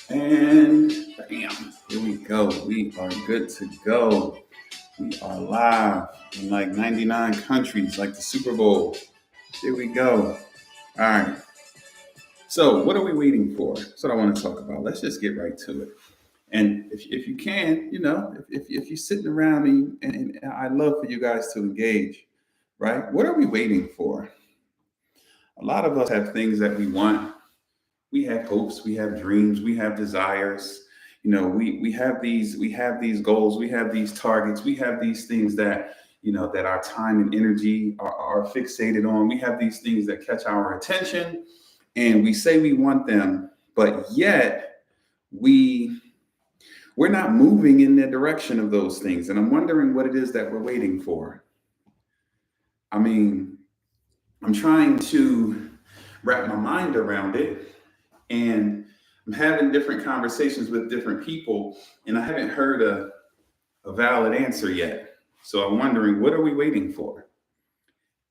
And bam, here we go. We are good to go. We are live in like 99 countries, like the Super Bowl. Here we go. All right. So, what are we waiting for? That's what I want to talk about. Let's just get right to it. And if you can, if you're sitting around and I'd love for you guys to engage, right? What are we waiting for? A lot of us have things that we want. We have hopes, we have dreams, we have desires. We have these goals, we have these targets, we have these things that that our time and energy are fixated on. We have these things that catch our attention, and we say we want them, but yet we we're not moving in the direction of those things. And I'm wondering what it is that we're waiting for. I mean, I'm trying to wrap my mind around it, and I'm having different conversations with different people, and I haven't heard a valid answer yet. So I'm wondering, what are we waiting for?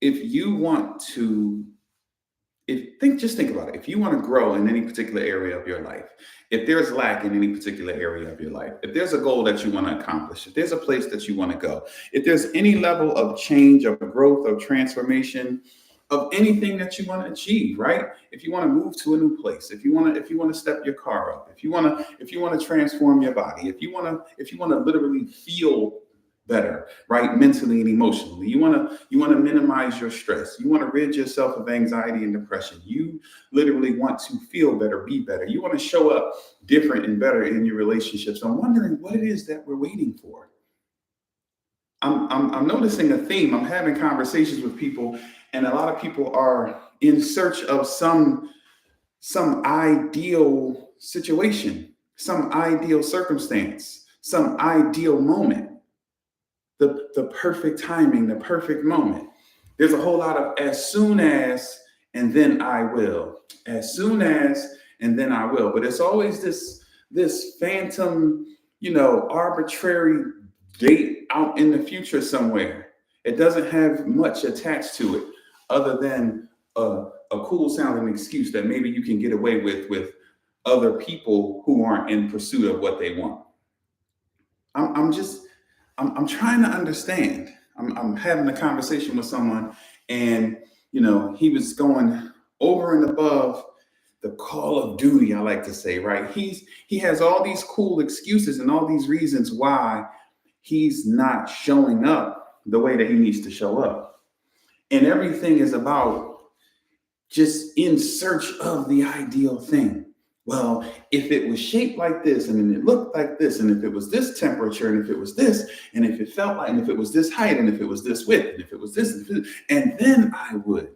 If you want to, if think, just think about it. If you want to grow in any particular area of your life, if there's lack in any particular area of your life, if there's a goal that you want to accomplish, if there's a place that you want to go, if there's any level of change, of growth, of transformation, of anything that you want to achieve, right? If you want to move to a new place, if you want to step your car up, if you want to transform your body, if you want to literally feel better, right? Mentally and emotionally. You want to minimize your stress. You want to rid yourself of anxiety and depression. You literally want to feel better, be better. You want to show up different and better in your relationships. So I'm wondering what it is that we're waiting for. I'm noticing a theme. I'm having conversations with people, and a lot of people are in search of some ideal situation, some ideal circumstance, some ideal moment, the perfect timing, the perfect moment. There's a whole lot of as soon as, and then I will, as soon as, and then I will. But it's always this phantom, arbitrary date out in the future somewhere. It doesn't have much attached to it other than a cool sounding excuse that maybe you can get away with other people who aren't in pursuit of what they want. I'm just I'm trying to understand. I'm having a conversation with someone, and he was going over and above the call of duty. I like to say, right? He has all these cool excuses and all these reasons why he's not showing up the way that he needs to show up, and everything is about just in search of the ideal thing. Well, if it was shaped like this, and then it looked like this, and if it was this temperature, and if it was this, and if it felt like, and if it was this height, and if it was this width, and if it was this, and then I would.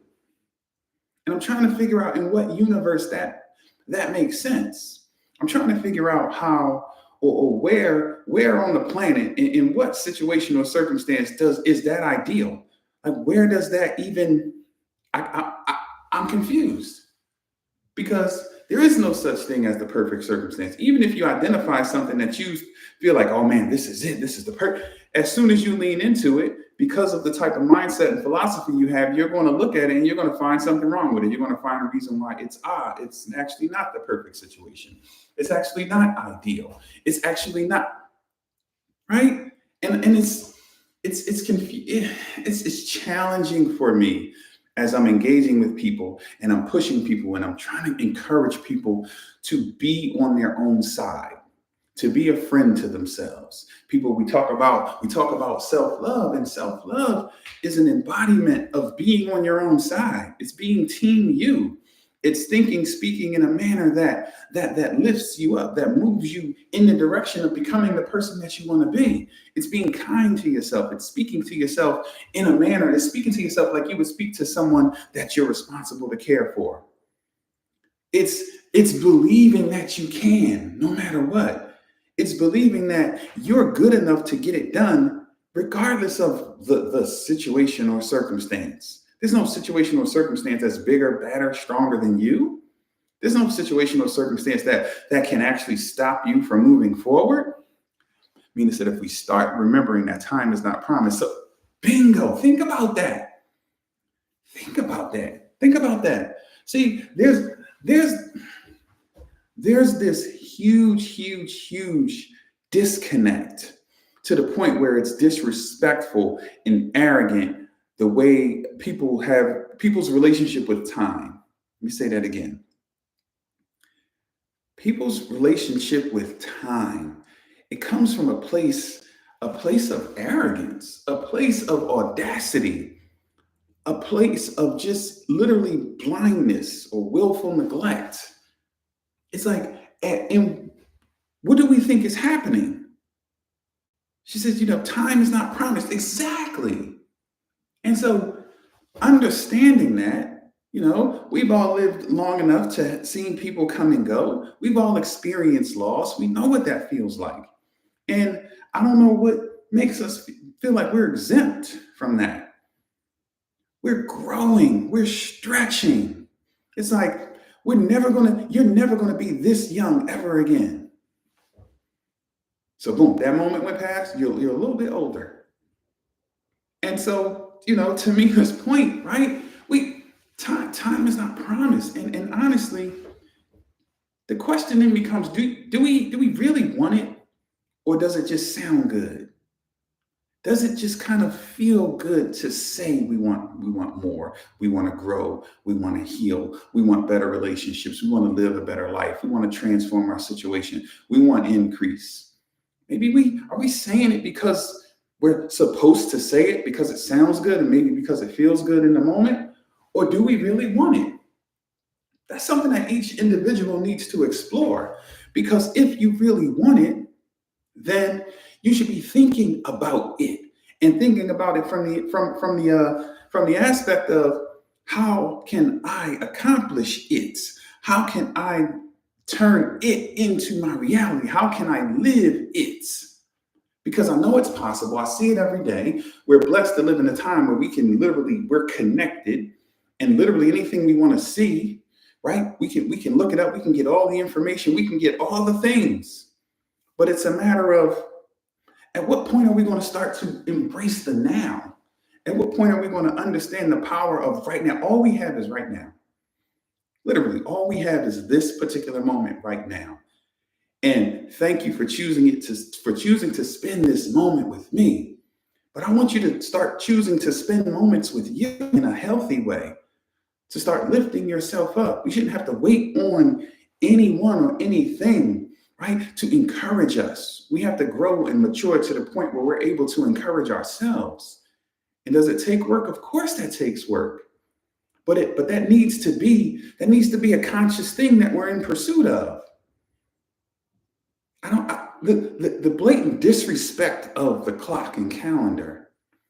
And I'm trying to figure out in what universe that makes sense. I'm trying to figure out how or where on the planet, in what situation or circumstance is that ideal? Like, where does that even? I'm confused, because there is no such thing as the perfect circumstance. Even if you identify something that you feel like, oh man, this is it, this is the perfect. As soon as you lean into it, because of the type of mindset and philosophy you have, you're going to look at it and you're going to find something wrong with it. You're going to find a reason why it's actually not the perfect situation. It's actually not ideal. It's actually not right. And it's challenging for me as I'm engaging with people and I'm pushing people and I'm trying to encourage people to be on their own side, to be a friend to themselves. People, we talk about self-love, and self-love is an embodiment of being on your own side. It's being team you. It's thinking, speaking in a manner that lifts you up, that moves you in the direction of becoming the person that you want to be. It's being kind to yourself. It's speaking to yourself in a manner. It's speaking to yourself like you would speak to someone that you're responsible to care for. It's believing that you can, no matter what. It's believing that you're good enough to get it done, regardless of the situation or circumstance. There's no situation or circumstance that's bigger, better, stronger than you. There's no situation or circumstance that can actually stop you from moving forward. I mean, it's that if we start remembering that time is not promised. So, bingo, think about that. Think about that. Think about that. See, there's this huge disconnect to the point where it's disrespectful and arrogant the way people have people's relationship with time. Let me say that again. People's relationship with time, it comes from a place of arrogance, a place of audacity, a place of just literally blindness or willful neglect. It's like, and what do we think is happening? She says, time is not promised. Exactly. And so understanding that, we've all lived long enough to seen people come and go. We've all experienced loss. We know what that feels like. And I don't know what makes us feel like we're exempt from that. We're growing, we're stretching. It's like you're never gonna be this young ever again. So boom, that moment went past, you're a little bit older. And so, to Mika's point, right? Time is not promised. And honestly, the question then becomes, do we really want it? Or does it just sound good? Does it just kind of feel good to say we want more, we want to grow, we want to heal, we want better relationships, we want to live a better life, we want to transform our situation, we want increase? Maybe are we saying it because we're supposed to say it because it sounds good and maybe because it feels good in the moment? Or do we really want it? That's something that each individual needs to explore. Because if you really want it, then you should be thinking about it and thinking about it from the aspect of, how can I accomplish it? How can I turn it into my reality? How can I live it? Because I know it's possible. I see it every day. We're blessed to live in a time where we're connected, and literally anything we want to see, right? We can look it up. We can get all the information. We can get all the things. But it's a matter of, at what point are we going to start to embrace the now? At what point are we going to understand the power of right now? All we have is right now. Literally, all we have is this particular moment right now. And thank you for choosing to spend this moment with me. But I want you to start choosing to spend moments with you in a healthy way, to start lifting yourself up. We shouldn't have to wait on anyone or anything, right, to encourage us. We have to grow and mature to the point where we're able to encourage ourselves. And does it take work? Of course that takes work. But that needs to be a conscious thing that we're in pursuit of. The blatant disrespect of the clock and calendar,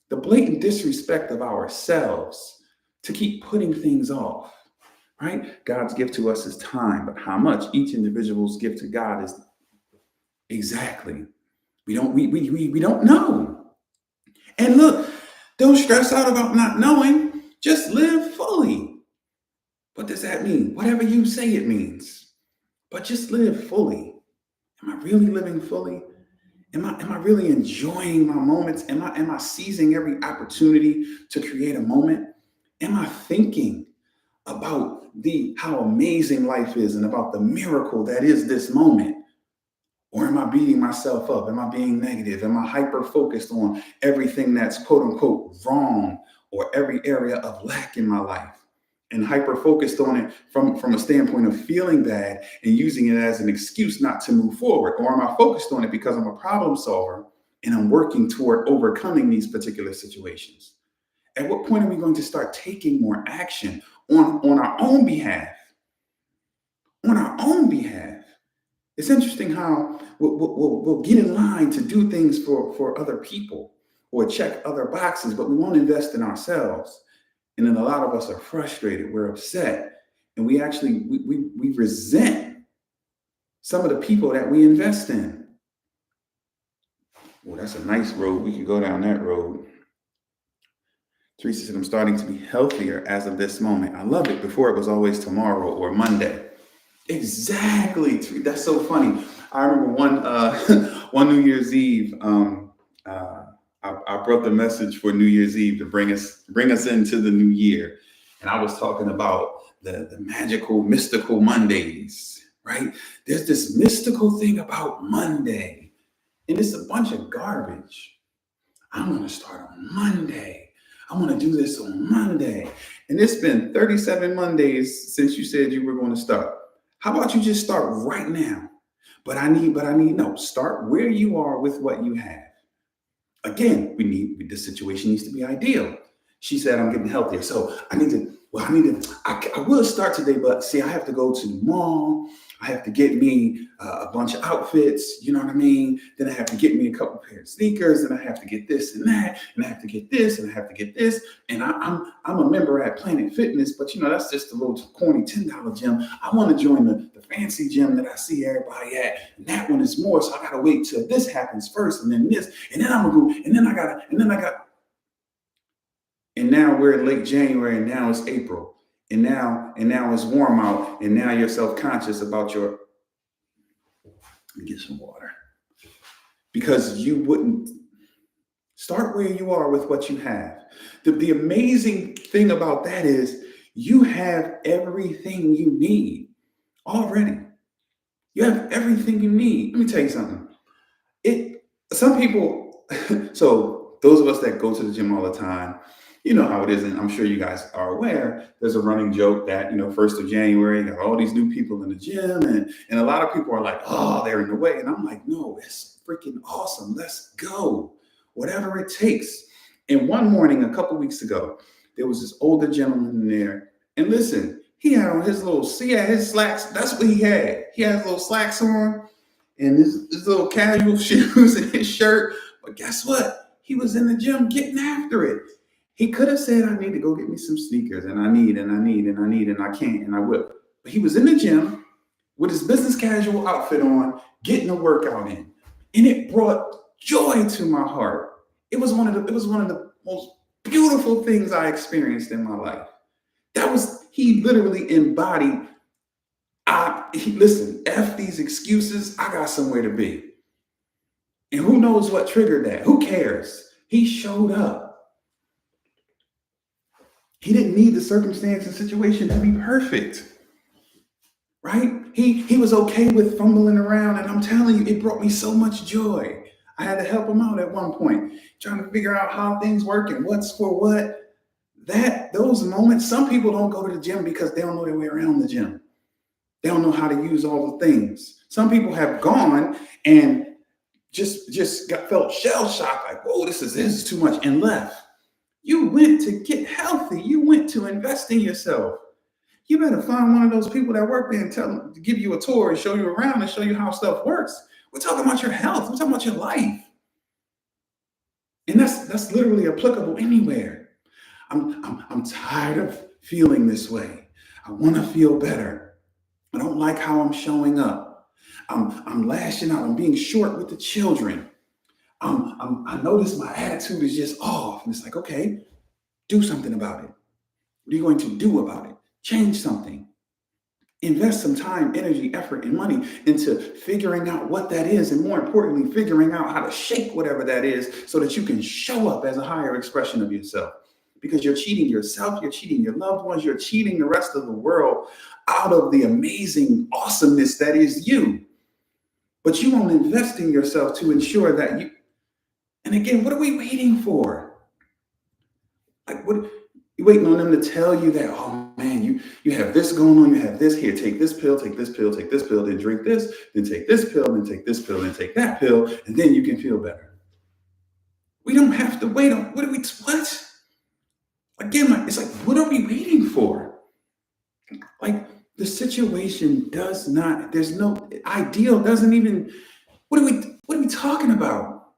the blatant disrespect of ourselves to keep putting things off. Right? God's gift to us is time, but how much each individual's gift to God is exactly. We don't know. And look, don't stress out about not knowing. Just live fully. What does that mean? Whatever you say it means. But just live fully. Am I really living fully? Am I really enjoying my moments? Am I seizing every opportunity to create a moment? Am I thinking about how amazing life is and about the miracle that is this moment? Or am I beating myself up? Am I being negative? Am I hyper focused on everything that's quote unquote wrong, or every area of lack in my life, and hyper focused on it from a standpoint of feeling bad and using it as an excuse not to move forward? Or am I focused on it because I'm a problem solver and I'm working toward overcoming these particular situations? At what point are we going to start taking more action on our own behalf? On our own behalf. It's interesting how we'll get in line to do things for other people or check other boxes, but we won't invest in ourselves. And then a lot of us are frustrated, we're upset, and we resent some of the people that we invest in. Well, that's a nice road. We could go down that road. Teresa said, I'm starting to be healthier as of this moment. I love it. Before it was always tomorrow or Monday. Exactly. That's so funny. I remember one New Year's Eve, I brought the message for New Year's Eve to bring us into the new year. And I was talking about the magical, mystical Mondays, right? There's this mystical thing about Monday, and it's a bunch of garbage. I'm going to start on Monday. I want to do this on Monday. And it's been 37 Mondays since you said you were going to start. How about you just start right now? No, start where you are with what you have. Again, the situation needs to be ideal. She said, I'm getting healthier. So I will start today, but see, I have to go to the mall. I have to get me a bunch of outfits. You know what I mean? Then I have to get me a couple pair of sneakers, and I have to get this and that, and I have to get this, and I have to get this. And I'm a member at Planet Fitness, but that's just a little corny $10 gym. I want to join the fancy gym that I see everybody at, and that one is more. So I gotta wait till this happens first, and then this, and then I'm gonna go, and then I got. And now we're in late January, and now it's April, and now it's warm out, and now you're self-conscious about let me get some water. Because you wouldn't start where you are with what you have. The amazing thing about that is you have everything you need already. You have everything you need. Let me tell you something. Some people, so those of us that go to the gym all the time, you know how it is, and I'm sure you guys are aware, there's a running joke that, 1st of January, you got all these new people in the gym, and a lot of people are like, oh, they're in the way. And I'm like, no, it's freaking awesome. Let's go. Whatever it takes. And one morning, a couple weeks ago, there was this older gentleman in there. And listen, he had on his slacks. That's what he had. He had his little slacks on and his little casual shoes and his shirt. But guess what? He was in the gym getting after it. He could have said, I need to go get me some sneakers, and I can't, and I will. But he was in the gym with his business casual outfit on, getting a workout in. And it brought joy to my heart. It was one of the most beautiful things I experienced in my life. He literally embodied, listen, F these excuses, I got somewhere to be. And who knows what triggered that? Who cares? He showed up. He didn't need the circumstance and situation to be perfect, right? He was okay with fumbling around, and I'm telling you, it brought me so much joy. I had to help him out at one point, trying to figure out how things work and what's for what. Those moments, some people don't go to the gym because they don't know their way around the gym. They don't know how to use all the things. Some people have gone and felt shell shocked, like, whoa, this is too much, and left. You went to get healthy. You went to invest in yourself. You better find one of those people that work there and tell them to give you a tour and show you around and show you how stuff works. We're talking about your health. We're talking about your life. And that's literally applicable anywhere. I'm tired of feeling this way. I want to feel better. I don't like how I'm showing up. I'm lashing out. I'm being short with the children. I notice my attitude is just off. And it's like, okay, do something about it. What are you going to do about it? Change something. Invest some time, energy, effort, and money into figuring out what that is. And more importantly, figuring out how to shape whatever that is so that you can show up as a higher expression of yourself. Because you're cheating yourself, you're cheating your loved ones, you're cheating the rest of the world out of the amazing awesomeness that is you. But you won't invest in yourself to ensure that you. And again, what are we waiting for? Like, what? You're waiting on them to tell you that, oh man, you have this going on, you have this here, take this pill, take this pill, take this pill, then drink this, then take this pill, then take this pill, then take that pill, and then you can feel better. We don't have to wait on, what? Again, it's like, what are we waiting for? Like, the situation there's no ideal, doesn't even, what are we talking about?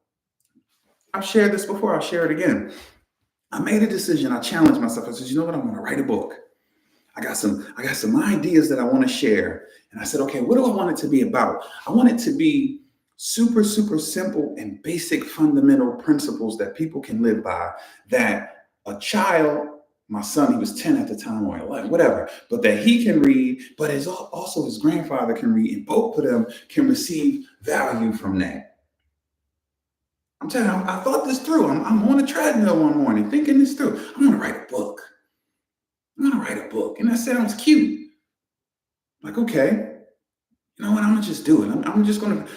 I've shared this before, I'll share it again. I made a decision, I challenged myself. I said, you know what, I'm gonna write a book. I got some ideas that I want to share. And I said, okay, what do I want it to be about? I want it to be super, super simple and basic fundamental principles that people can live by, that a child, my son, he was 10 at the time, or 11, whatever, but that he can read, but also his grandfather can read, and both of them can receive value from that. I'm telling you, I thought this through. I'm on a treadmill one morning thinking this through. I'm going to write a book. And that sounds cute. Like, okay, you know what? I'm gonna just do it. I'm just gonna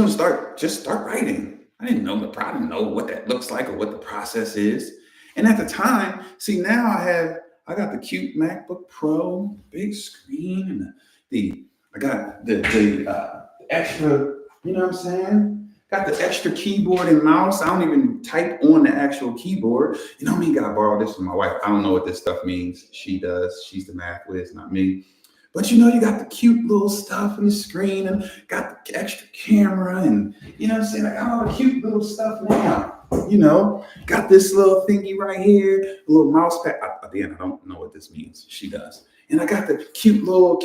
start writing. I didn't know I didn't know what that looks like or what the process is. And at the time, see now I got the cute MacBook Pro, big screen, and I got the extra, you know what I'm saying? Got the extra keyboard and mouse. I don't even type on the actual keyboard. You know what I mean? Gotta borrow this from my wife. I don't know what this stuff means. She does. She's the math whiz, not me. But you know, you got the cute little stuff in the screen and got the extra camera and you know what I'm saying? I got all the cute little stuff now. You know, got this little thingy right here, a little mouse pad. Again, I don't know what this means. She does. And I got the cute little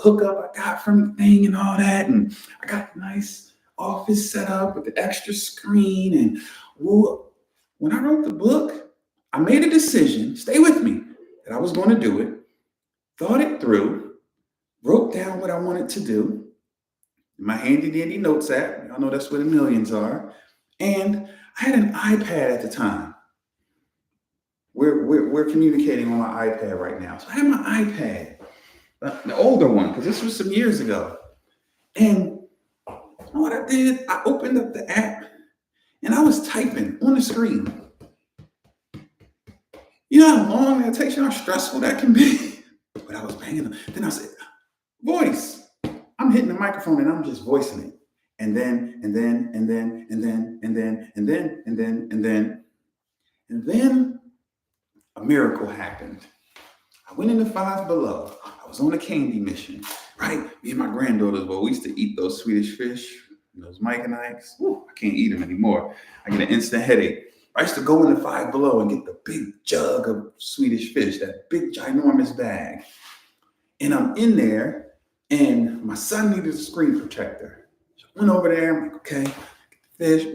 hookup I got from the thing and all that. And I got the nice office set up with the extra screen. And well, when I wrote the book, I made a decision, stay with me, that I was going to do it, thought it through, wrote down what I wanted to do, in my handy dandy notes app. Y'all know that's where the millions are. And I had an iPad at the time. We're communicating on my iPad right now. So I had my iPad, the older one, because this was some years ago. And you know what I did? I opened up the app and I was typing on the screen. You know how long that takes, you know how stressful that can be? But I was banging them. Then I said, voice. I'm hitting the microphone and I'm just voicing it. And then, and then, and then, and then, and then, and then, and then, and then, and then a miracle happened. I went into Five Below. I was on a candy mission, right? Me and my granddaughters, well, we used to eat those Swedish fish, those Mike and Ike's. Woo, I can't eat them anymore. I get an instant headache. I used to go into Five Below and get the big jug of Swedish fish, that big ginormous bag. And I'm in there, and my son needed a screen protector. So I went over there. I'm like, okay, fish,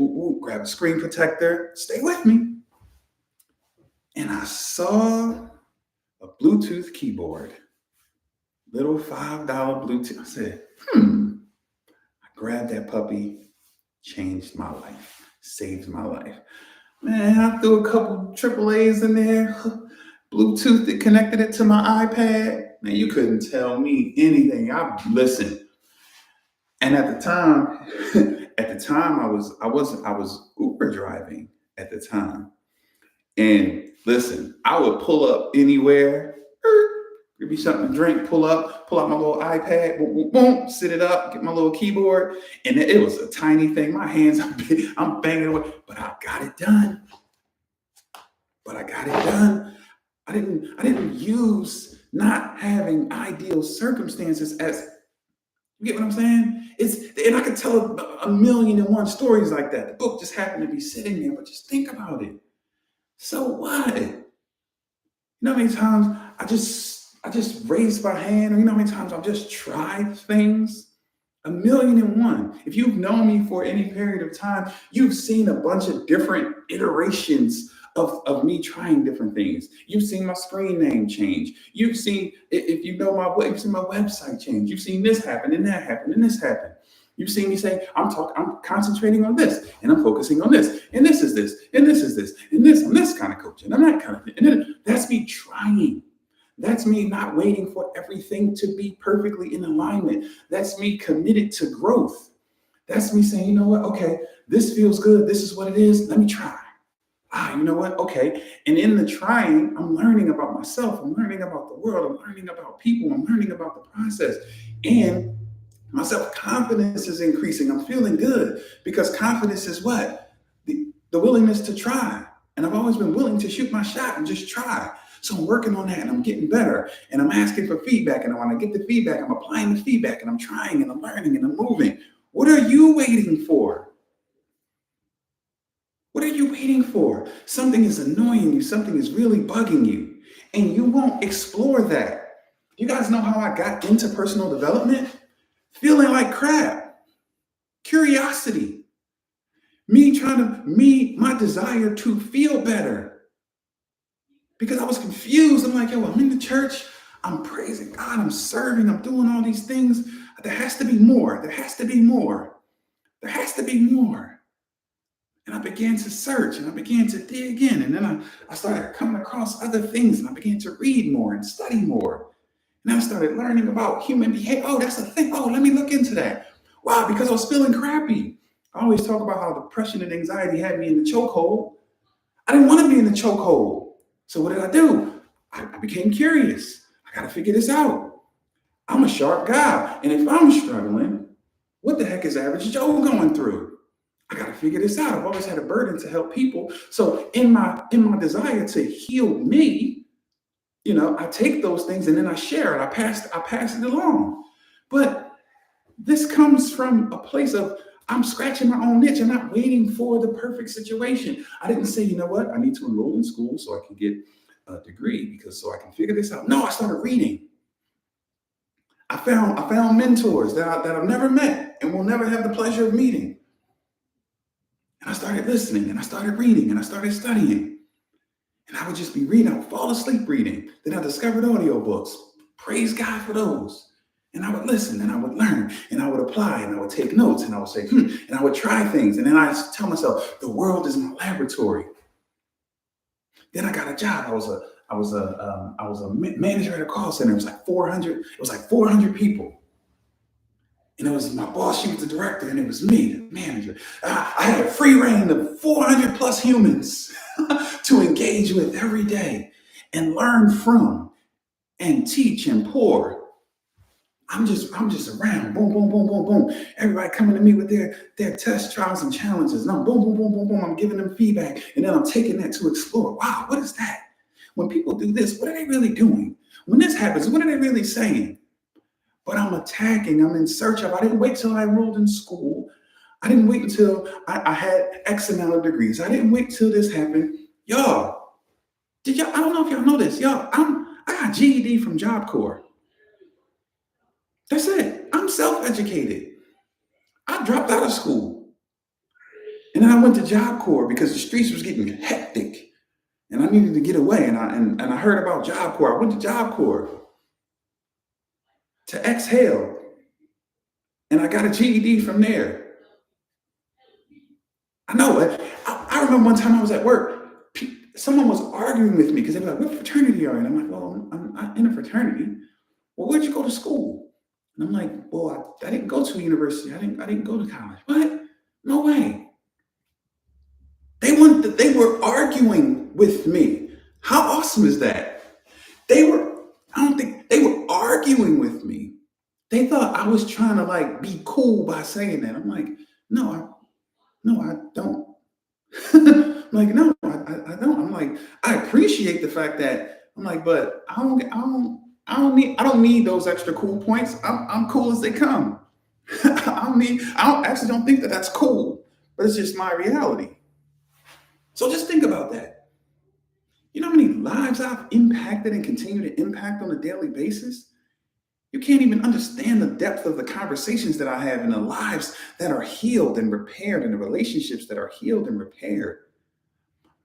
grab a screen protector. Stay with me. And I saw a Bluetooth keyboard, little $5 Bluetooth. I said, I grabbed that puppy, changed my life, saved my life. Man, I threw a couple AAAs in there, Bluetooth that connected it to my iPad. Man, you couldn't tell me anything. I listened. And at the time, I was Uber driving at the time. And listen, I would pull up anywhere, give me something to drink, pull out my little iPad, boom, boom, boom, sit it up, get my little keyboard. And it was a tiny thing. My hands, I'm banging away, but I got it done. I didn't use not having ideal circumstances as, you get what I'm saying? And I could tell a million and one stories like that. The book just happened to be sitting there, but just think about it. So what? You know how many times I just raised my hand, or you know how many times I've just tried things? A million and one. If you've known me for any period of time, you've seen a bunch of different iterations of me trying different things. You've seen my screen name change. You've seen, if you know you've seen my website change. You've seen this happen and that happen and this happen. You've seen me say, I'm concentrating on this, and I'm focusing on this, and this is this, and this is this, and this, I'm this kind of coach, and I'm that kind of thing. And then that's me trying. That's me not waiting for everything to be perfectly in alignment. That's me committed to growth. That's me saying, you know what? Okay, this feels good. This is what it is. Let me try. You know what? Okay. And in the trying, I'm learning about myself. I'm learning about the world. I'm learning about people. I'm learning about the process. And my self-confidence is increasing. I'm feeling good because confidence is what? The willingness to try. And I've always been willing to shoot my shot and just try. So I'm working on that and I'm getting better and I'm asking for feedback. And when I get the feedback, I'm applying the feedback and I'm trying and I'm learning and I'm moving. What are you waiting for? What are you waiting for? Something is annoying you. Something is really bugging you. And you won't explore that. You guys know how I got into personal development? Feeling like crap. Curiosity. My desire to feel better. Because I was confused. I'm like, yo, I'm in the church. I'm praising God. I'm serving. I'm doing all these things. There has to be more. There has to be more. There has to be more. And I began to search and I began to dig in. And then I started coming across other things and I began to read more and study more. And I started learning about human behavior. Oh, that's a thing. Oh, let me look into that. Wow, because I was feeling crappy. I always talk about how depression and anxiety had me in the chokehold. I didn't want to be in the chokehold. So what did I do? I became curious. I got to figure this out. I'm a sharp guy. And if I'm struggling, what the heck is average Joe going through? I got to figure this out. I've always had a burden to help people. So in my desire to heal me, I take those things and then I share it. I pass it along. But this comes from a place of I'm scratching my own niche. I'm not waiting for the perfect situation. I didn't say, you know what, I need to enroll in school so I can get a degree because so I can figure this out. No, I started reading. I found mentors that I've never met and will never have the pleasure of meeting. And I started listening and I started reading and I started studying. And I would just be reading. I would fall asleep reading. Then I discovered audiobooks. Praise God for those. And I would listen and I would learn and I would apply and I would take notes and I would say, and I would try things. And then I tell myself, the world is my laboratory. Then I got a job. I was a manager at a call center. It was like 400. It was like 400 people. And it was my boss, she was the director, and it was me, the manager. I had free reign of 400 plus humans to engage with every day and learn from and teach and pour. I'm just around. Boom, boom, boom, boom, boom. Everybody coming to me with their test trials and challenges. And I'm boom, boom, boom, boom, boom. I'm giving them feedback. And then I'm taking that to explore. Wow, what is that? When people do this, what are they really doing? When this happens, what are they really saying? But I'm attacking, I'm in search of. I didn't wait till I enrolled in school. I didn't wait until I had X amount of degrees. I didn't wait till this happened. Y'all, I don't know if y'all know this. Y'all, I got GED from Job Corps. That's it. I'm self-educated. I dropped out of school. And then I went to Job Corps because the streets was getting hectic. And I needed to get away. And I heard about Job Corps. I went to Job Corps to exhale. And I got a GED from there. I know. I remember one time I was at work. Someone was arguing with me because they were like, "What fraternity are you in?" I'm like, "Well, I'm not in a fraternity." "Well, where'd you go to school?" And I'm like, "Well, I didn't go to a university. I didn't go to college." "What? No way." They were arguing with me. How awesome is that? I don't think they were arguing with me. They thought I was trying to like be cool by saying that. I'm like, no, I don't. I'm like, no, I don't. I'm like, I appreciate the fact that I'm like, but I don't need those extra cool points. I'm cool as they come. I don't think that that's cool, but it's just my reality. So just think about that. You know how many lives I've impacted and continue to impact on a daily basis? You can't even understand the depth of the conversations that I have in the lives that are healed and repaired and the relationships that are healed and repaired.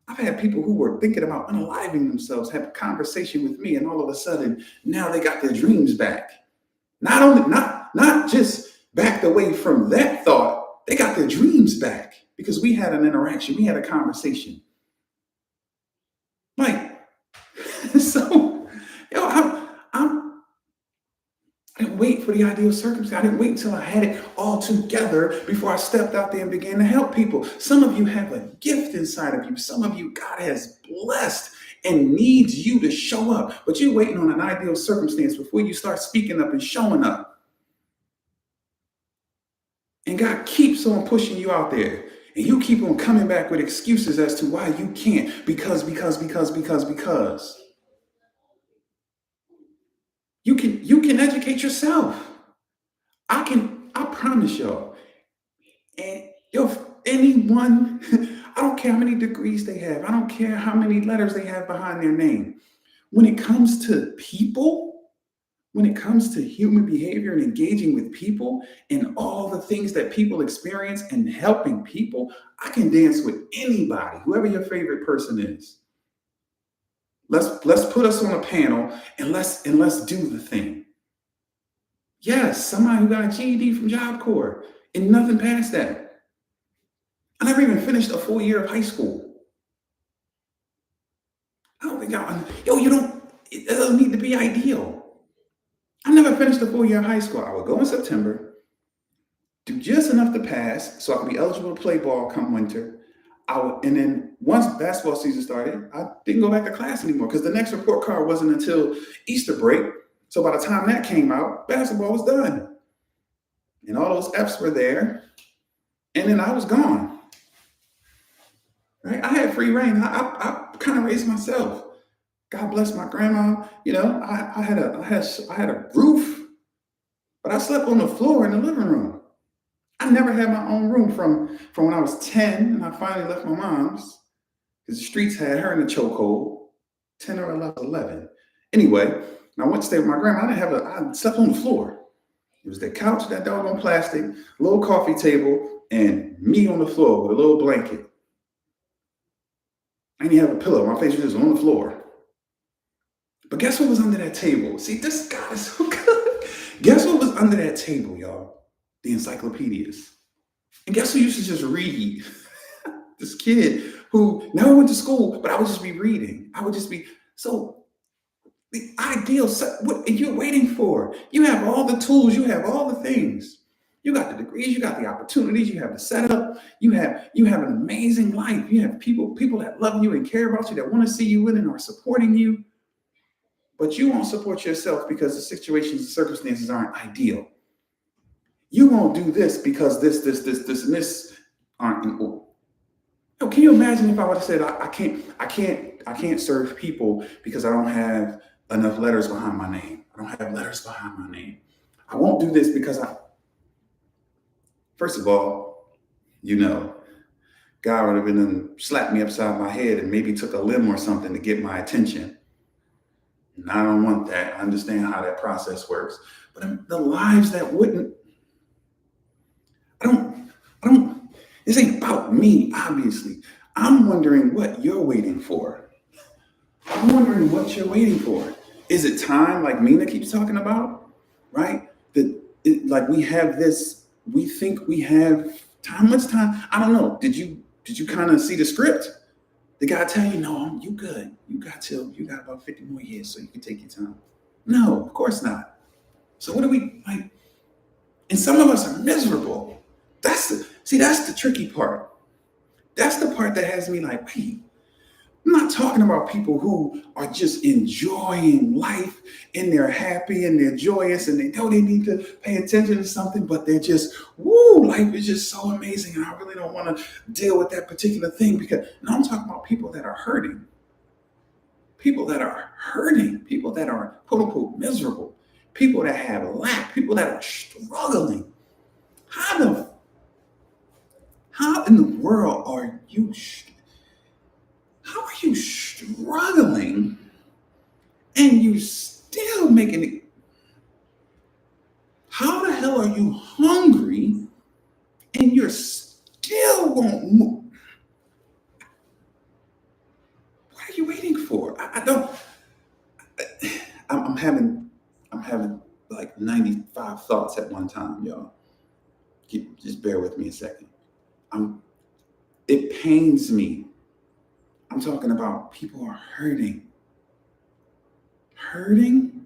I've had people who were thinking about unaliving themselves have a conversation with me, and all of a sudden now they got their dreams back. Not just backed away from that thought, they got their dreams back because we had an interaction, we had a conversation. Like, so, I'm I didn't wait for the ideal circumstance. I didn't wait until I had it all together before I stepped out there and began to help people. Some of you have a gift inside of you. Some of you, God has blessed and needs you to show up. But you're waiting on an ideal circumstance before you start speaking up and showing up. And God keeps on pushing you out there. And you keep on coming back with excuses as to why you can't. Because. You can educate yourself. I promise y'all. And if anyone, I don't care how many degrees they have, I don't care how many letters they have behind their name. When it comes to people, when it comes to human behavior and engaging with people and all the things that people experience and helping people, I can dance with anybody, whoever your favorite person is. Let's put us on a panel and let's do the thing. Yes, somebody who got a GED from Job Corps and nothing past that. I never even finished a full year of high school. I don't think y'all, yo, you don't, it doesn't need to be ideal. I never finished the full year of high school. I would go in September, do just enough to pass so I could be eligible to play ball come winter. And then once basketball season started, I didn't go back to class anymore because the next report card wasn't until Easter break. So by the time that came out, basketball was done. And all those F's were there. And then I was gone. Right? I had free reign. I kind of raised myself. God bless my grandma. I had a roof, but I slept on the floor in the living room. I never had my own room from when I was 10 and I finally left my mom's because the streets had her in the chokehold, 10 or 11. Anyway, I went to stay with my grandma. I slept on the floor. It was the couch, that doggone plastic, little coffee table, and me on the floor with a little blanket. I didn't have a pillow. My face was just on the floor. But guess what was under that table? See, this guy is so good. Guess what was under that table, y'all? The encyclopedias. And guess who used to just read? This kid who never went to school, but I would just be reading. So the ideal, what are you waiting for? You have all the tools, you have all the things. You got the degrees, you got the opportunities, you have the setup, you have an amazing life. You have people that love you and care about you, that want to see you win and are supporting you. But you won't support yourself because the situations and circumstances aren't ideal. You won't do this because this, and this aren't equal. Can you imagine if I would have said I can't serve people because I don't have enough letters behind my name. I don't have letters behind my name. I won't do this because first of all, God would have been slapped me upside my head and maybe took a limb or something to get my attention. And I don't want that. I understand how that process works. But the lives that wouldn't, this ain't about me, obviously. I'm wondering what you're waiting for. I'm wondering what you're waiting for. Is it time, like Mina keeps talking about, right? Like we have this, we think we have time. Much time? I don't know. Did you kind of see the script? The guy tell you, no, you good. You got about 50 more years so you can take your time. No, of course not. So what do we like? And some of us are miserable. That's the tricky part. That's the part that has me like, wait, I'm not talking about people who are just enjoying life and they're happy and they're joyous and they know they need to pay attention to something, but they're just, life is just so amazing and I really don't want to deal with that particular thing because, no, I'm talking about people that are hurting. People that are hurting, people that are quote unquote miserable, people that have lack, people that are struggling. How in the world are you struggling and you still making it? How the hell are you hungry and you're still won't move? What are you waiting for? I'm having like 95 thoughts at one time, y'all. Just bear with me a second. It pains me. I'm talking about people who are hurting. Hurting?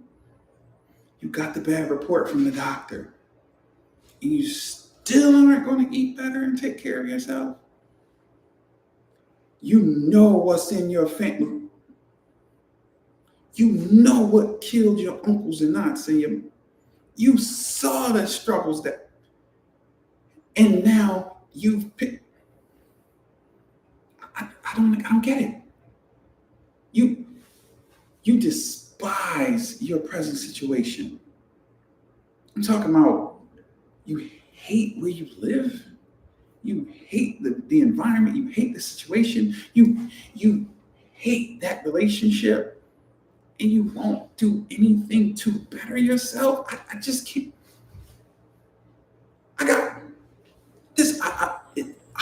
You got the bad report from the doctor. And you still aren't going to eat better and take care of yourself? You know what's in your family. You know what killed your uncles and aunts and you saw the struggles and now you've picked. I don't get it. You despise your present situation. I'm talking about you hate where you live. You hate the environment. You hate the situation. You hate that relationship. And you won't do anything to better yourself. I just can't. I got this. I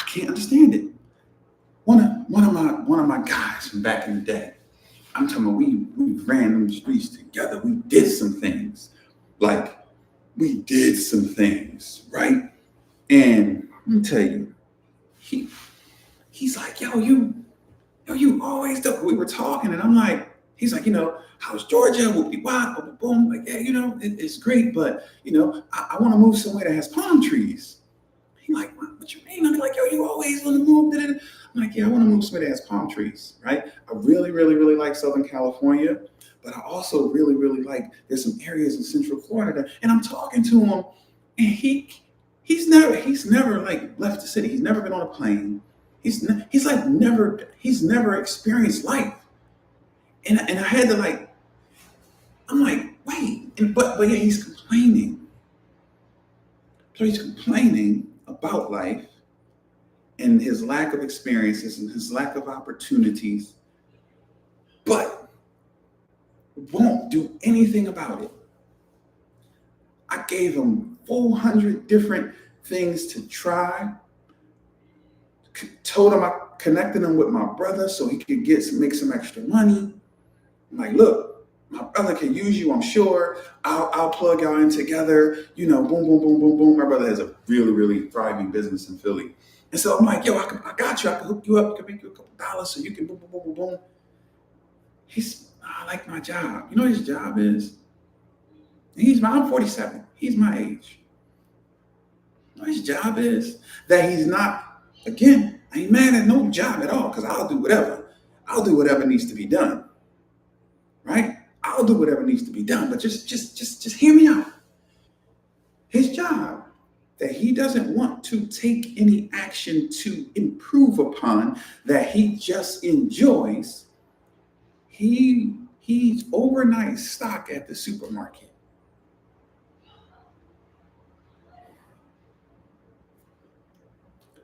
can't understand it. One of my guys from back in the day. I'm talking about we ran them streets together. We did some things. Right? And let me tell you, he's like, you always do. We were talking, and I'm like, He's like, how's Georgia? Whoop de wop, boom, boom. Like, yeah, it's great, but I want to move somewhere that has palm trees. He like, what you mean? I'm like, yo, you always want to move. I'm like, yeah, I want to move somewhere that has palm trees, right? I really, really, really like Southern California, but I also really, really like there's some areas in Central Florida. And I'm talking to him, and he's never like left the city. He's never been on a plane. He's never experienced life. And I had to like, I'm like, wait, but yeah, he's complaining. So he's complaining about life and his lack of experiences and his lack of opportunities, but won't do anything about it. I gave him 400 different things to try. Told him I connected him with my brother so he could make some extra money. I'm like, look, my brother can use you, I'm sure. I'll plug y'all in together. Boom, boom, boom, boom, boom. My brother has a really, really thriving business in Philly. And so I'm like, yo, I got you. I can hook you up. I can make you a couple dollars so you can boom, boom, boom, boom, boom. I like my job. You know what his job is? I'm 47. He's my age. You know what his job is? That he's not, again, I ain't mad at no job at all because I'll do whatever. I'll do whatever needs to be done. Right? I'll do whatever needs to be done, but just hear me out. His job that he doesn't want to take any action to improve upon, that he just enjoys, he's overnight stock at the supermarket.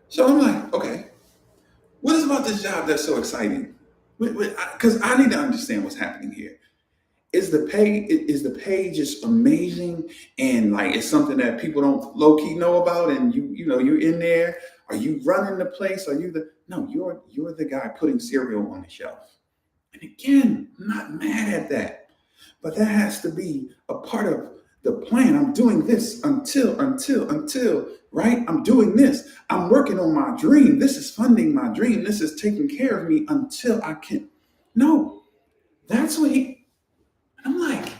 So I'm like, okay, what is about this job that's so exciting? Because I need to understand what's happening here. Is the pay just amazing, and like it's something that people don't low key know about, and you're in there? Are you running the place? Are you the no? You're the guy putting cereal on the shelf. And again, I'm not mad at that, but that has to be a part of the plan. I'm doing this until right. I'm doing this. I'm working on my dream. This is funding my dream. This is taking care of me until I can. No, that's what he. I'm like,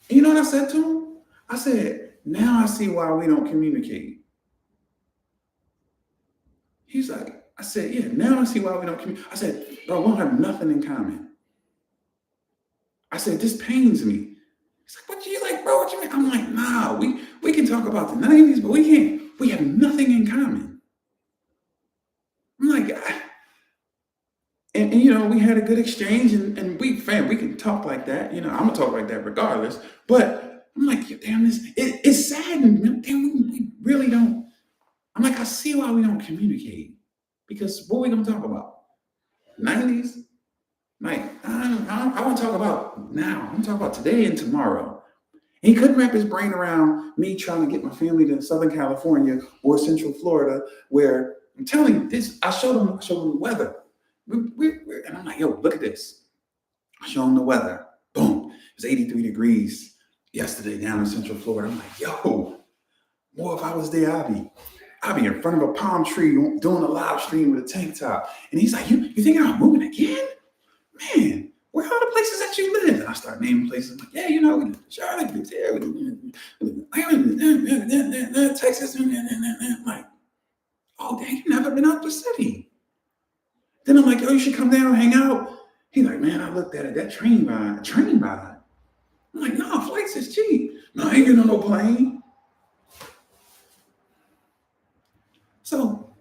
you know what I said to him? I said, now I see why we don't communicate. He's like, I said, yeah, now I see why we don't communicate. I said, bro, we don't have nothing in common. I said, this pains me. He's like, what you like, bro? What you mean? I'm like, nah, we can talk about the 90s, but we can't. We have nothing in common. I'm like, and we had a good exchange, and we can talk like that. I'm gonna talk like that regardless. But I'm like, damn, it's sad, and damn, we really don't. I'm like, I see why we don't communicate, because what are we gonna talk about? 90s? Like, I want to talk about now. I'm talking about today and tomorrow. And he couldn't wrap his brain around me trying to get my family to Southern California or Central Florida, where I'm telling you this. I showed him the weather. And I'm like, yo, look at this. I show him the weather. Boom. It was 83 degrees yesterday down in Central Florida. I'm like, yo, more if I was there, I'd be in front of a palm tree doing a live stream with a tank top. And he's like, you thinking about moving again? Man, where are the places that you live? And I start naming places. I'm like, yeah, we live in Charlotte, we live in Texas. I'm like, oh, dang, you've never been out the city. Then I'm like, oh, you should come down and hang out. He's like, man, I looked at it. That train ride. I'm like, no, flights is cheap. No, I ain't getting on no plane. So,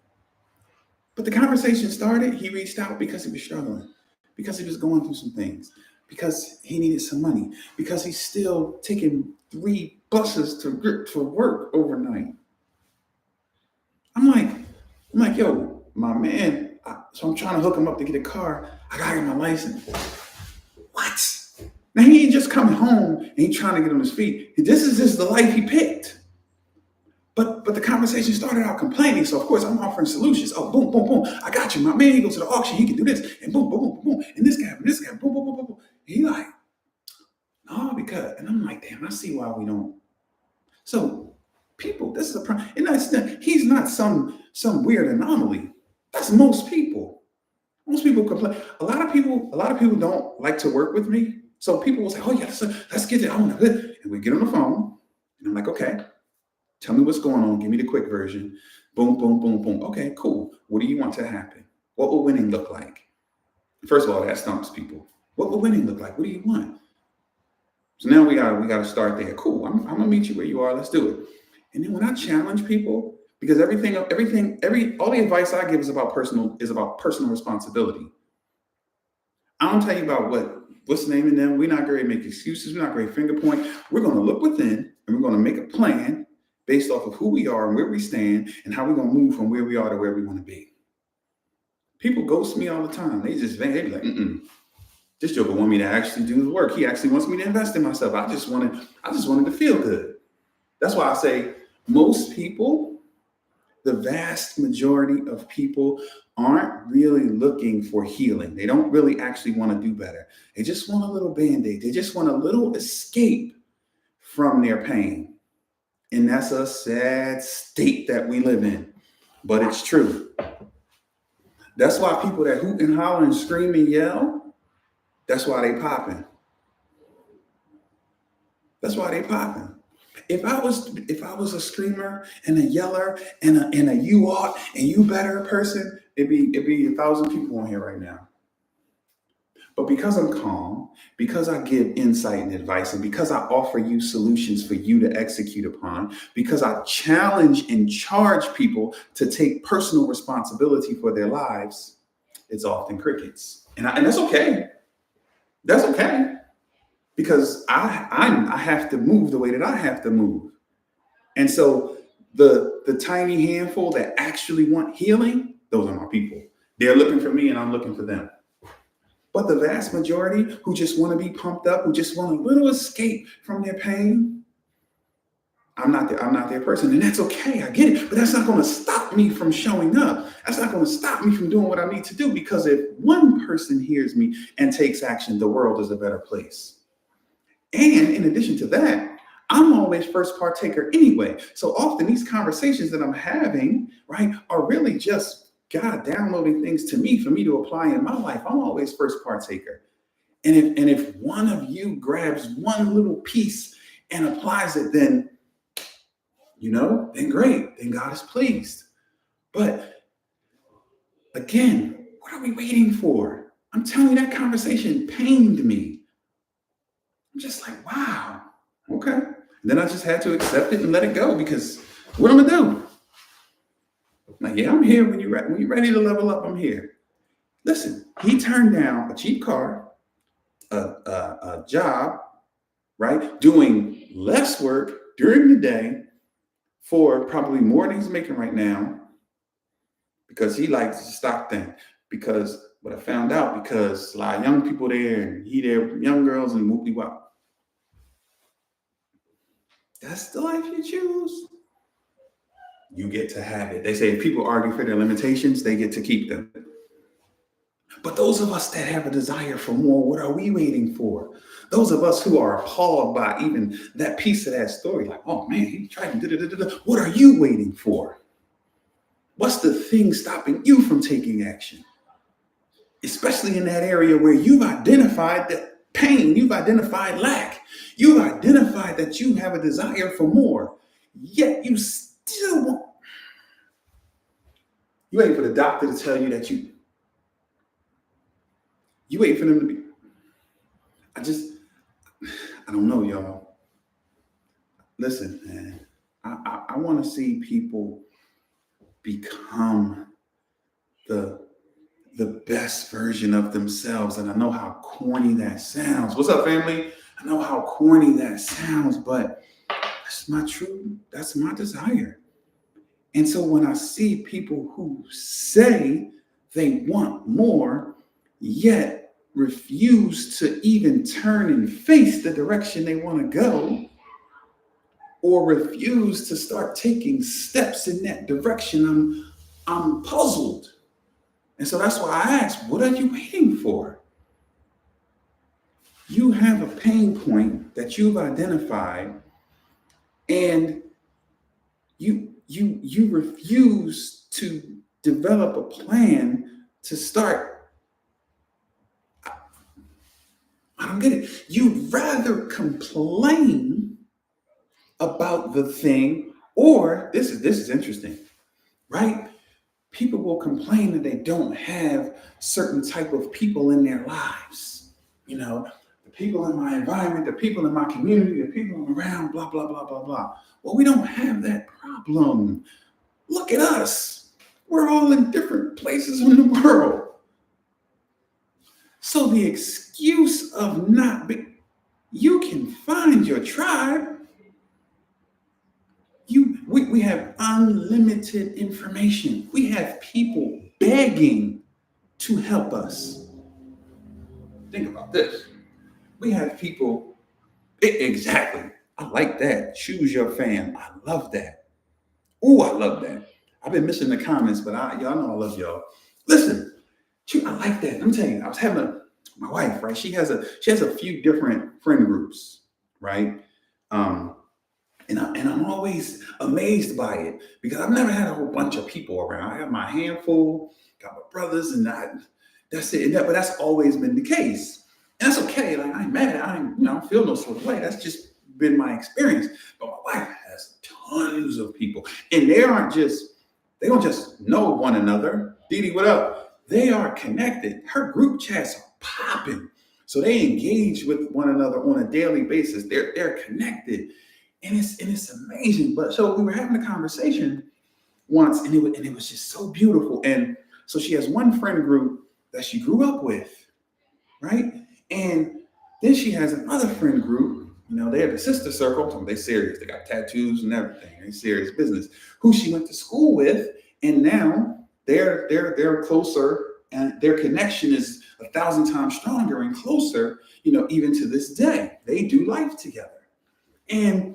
but the conversation started. He reached out because he was struggling, because he was going through some things, because he needed some money, because he's still taking 3 buses to work overnight. I'm like, yo, my man. So I'm trying to hook him up to get a car. I gotta get my license. What? Now he ain't just coming home and he trying to get on his feet. This is just the life he picked. But the conversation started out complaining. So of course I'm offering solutions. Oh, boom, boom, boom. I got you. My man, he goes to the auction. He can do this. And boom, boom, boom, boom. And this guy, boom, boom, boom, boom, boom. He like, no, because, and I'm like, damn, I see why we don't. So people, this is a problem. And he's not some weird anomaly. That's most people, Most people complain. A lot of people don't like to work with me. So people will say, "Oh yeah, let's get it on," and we get on the phone, and I'm like, "Okay, tell me what's going on. Give me the quick version. Boom, boom, boom, boom. Okay, cool. What do you want to happen? What will winning look like?" First of all, that stumps people. What will winning look like? What do you want? So now we gotta start there. Cool. I'm gonna meet you where you are. Let's do it. And then when I challenge people, because all the advice I give is about personal responsibility. I don't tell you about what's naming them. We're not going to make excuses. We're not going to finger point. We're going to look within and we're going to make a plan based off of who we are and where we stand and how we're going to move from where we are to where we want to be. People ghost me all the time. They be like, this joker want me to actually do the work. He actually wants me to invest in myself. I just wanted to feel good. That's why I say most people, the vast majority of people aren't really looking for healing. They don't really actually want to do better. They just want a little band-aid. They just want a little escape from their pain. And that's a sad state that we live in. But it's true. That's why people that hoot and holler and scream and yell, that's why they popping. That's why they popping. If I was a screamer and a yeller and a you ought and you better person, it'd be 1,000 people on here right now. But because I'm calm, because I give insight and advice, and because I offer you solutions for you to execute upon, because I challenge and charge people to take personal responsibility for their lives, it's often crickets, and that's okay. That's okay because I have to move the way that I have to move. And so the tiny handful that actually want healing, those are my people. They're looking for me and I'm looking for them. But the vast majority who just want to be pumped up, who just want a little escape from their pain, I'm not their person. And that's okay. I get it. But that's not going to stop me from showing up. That's not going to stop me from doing what I need to do. Because if one person hears me and takes action, the world is a better place. And in addition to that, I'm always first partaker anyway. So often these conversations that I'm having, right, are really just God downloading things to me for me to apply in my life. I'm always first partaker. And if one of you grabs one little piece and applies it, then great, then God is pleased. But again, what are we waiting for? I'm telling you, that conversation pained me. I'm just like, wow, okay. And then I just had to accept it and let it go because what am I gonna do? Like, yeah, I'm here when you're ready to level up. I'm here. Listen, he turned down a cheap car, a job, right, doing less work during the day for probably more than he's making right now because he likes the stock thing. Because what I found out, because a lot of young people there and he there, young girls and whoopie wop. That's the life you choose. You get to have it. They say if people argue for their limitations, they get to keep them. But those of us that have a desire for more, what are we waiting for? Those of us who are appalled by even that piece of that story, like, oh man, he tried to da. What are you waiting for? What's the thing stopping you from taking action? Especially in that area where you've identified the pain, you've identified lack, you've identified that you have a desire for more, yet you still want. You waiting for the doctor to tell you that you waiting for them to be. I don't know, y'all. Listen, man, I want to see people become the the best version of themselves. And I know how corny that sounds. What's up, family? I know how corny that sounds, but that's my desire. And so when I see people who say they want more, yet refuse to even turn and face the direction they want to go, or refuse to start taking steps in that direction, I'm puzzled. And so that's why I ask, what are you waiting for? You have a pain point that you've identified, and you refuse to develop a plan to start I don't get it. You'd rather complain about the thing, or this is interesting, right? People will complain that they don't have certain type of people in their lives. The people in my environment, the people in my community, the people I'm around, blah, blah, blah, blah, blah. Well, we don't have that problem. Look at us. We're all in different places in the world. So the excuse of not being, you can find your tribe. We have unlimited information. We have people begging to help us. Think about this. We have people, exactly. I like that. Choose your fam. I love that. Oh, I love that. I've been missing the comments, but y'all know I love y'all. Listen, I like that. Let me tell you, I was having my wife, right? She has a few different friend groups, right? And I'm always amazed by it because I've never had a whole bunch of people around. I have my handful, got my brothers, and that's it. But that's always been the case. And that's okay. Like, I ain't mad. I don't feel no sort of way. That's just been my experience. But my wife has tons of people. And they don't just know one another. Dee, what up? They are connected. Her group chats are popping. So they engage with one another on a daily basis. They're connected. And it's amazing. But so we were having a conversation once, and it was just so beautiful. And so she has one friend group that she grew up with, right? And then she has another friend group. They have a sister circle. They serious. They got tattoos and everything. They serious business. Who she went to school with, and now they're closer, and their connection is 1,000 times stronger and closer. Even to this day, they do life together, and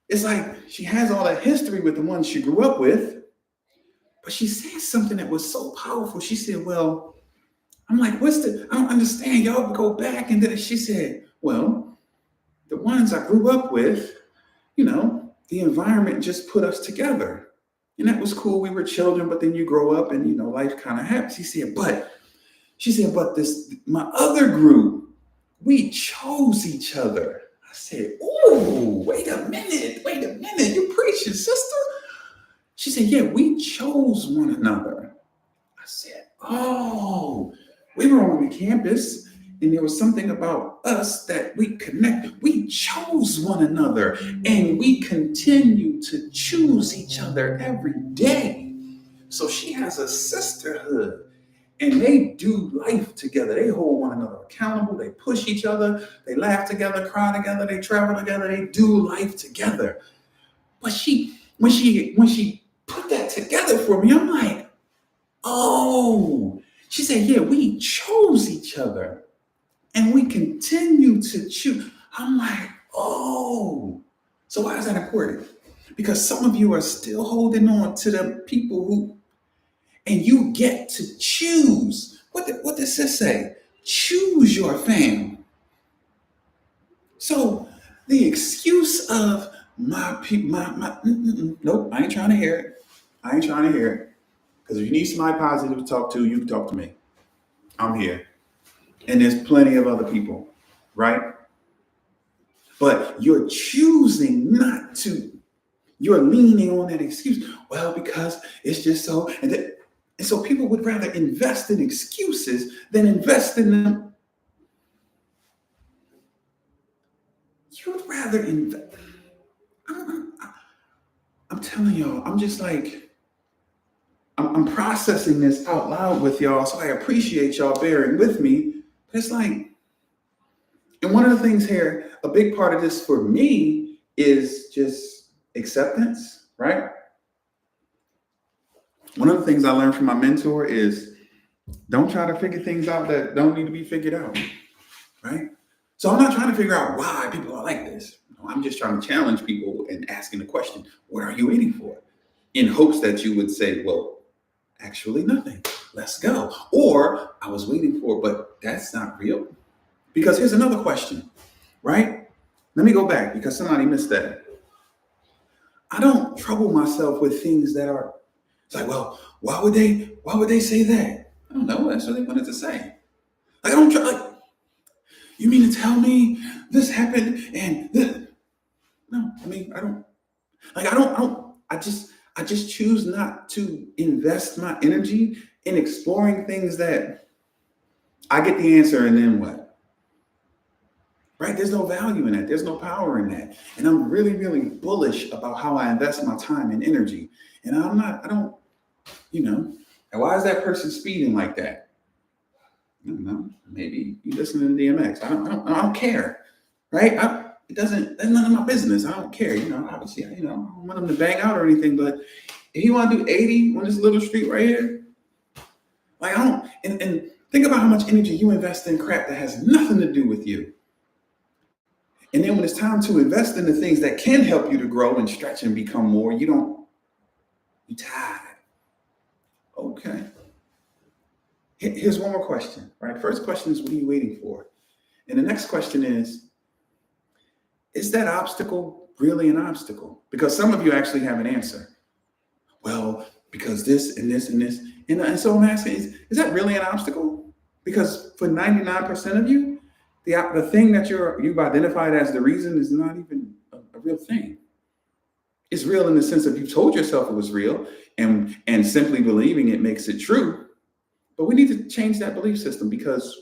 it's like she has all that history with the ones she grew up with, but she said something that was so powerful. She said, well, I'm like, I don't understand. Y'all go back. And then she said, well, the ones I grew up with, the environment just put us together. And that was cool. We were children, but then you grow up and, life kind of happens. She said, but my other group, we chose each other. I said, "Ooh, wait a minute. You preaching, sister?" She said, "Yeah, we chose one another." I said, "Oh, we were on the campus, and there was something about us that we connected. We chose one another, and we continue to choose each other every day." So she has a sisterhood. And they do life together. They hold one another accountable. They push each other. They laugh together, cry together. They travel together. They do life together. But when she put that together for me, I'm like, oh. She said, yeah, we chose each other, and we continue to choose. I'm like, oh. So why is that important? Because some of you are still holding on to the people who. And you get to choose. What does this say? Choose your fam. So the excuse of my people, nope, I ain't trying to hear it. Because if you need somebody positive to talk to, you can talk to me. I'm here. And there's plenty of other people, right? But you're choosing not to. You're leaning on that excuse. Well, because it's just so. And so people would rather invest in excuses than invest in them. You'd rather invest. I'm telling y'all, I'm just like, I'm processing this out loud with y'all. So I appreciate y'all bearing with me. But it's like, and one of the things here, a big part of this for me is just acceptance, right? One of the things I learned from my mentor is don't try to figure things out that don't need to be figured out, right? So I'm not trying to figure out why people are like this. I'm just trying to challenge people and asking the question, what are you waiting for? In hopes that you would say, well, actually nothing, let's go. Or I was waiting for, but that's not real. Because here's another question, right? Let me go back because somebody missed that. I don't trouble myself with things that are, it's like, well, why would they say that? I don't know. That's what they wanted to say. Like, I don't try. Like, You mean to tell me this happened and this? No, I mean, I just choose not to invest my energy in exploring things that I get the answer and then what? Right? There's no value in that. There's no power in that. And I'm really, really bullish about how I invest my time and energy. And I don't, and why is that person speeding like that? I don't know. Maybe you listen to DMX. I don't care. Right? That's none of my business. I don't care. Obviously, I don't want him to bang out or anything, but if you want to do 80 on this little street right here, like I don't, and think about how much energy you invest in crap that has nothing to do with you. And then when it's time to invest in the things that can help you to grow and stretch and become more, you tired. Okay. Here's one more question, right? First question is, what are you waiting for? And the next question is that obstacle really an obstacle? Because some of you actually have an answer. Well, because this and this and this. And so I'm asking, is that really an obstacle? Because for 99% of you, the thing that you've identified as the reason is not even a real thing. It's real in the sense of you told yourself it was real, and simply believing it makes it true. But we need to change that belief system, because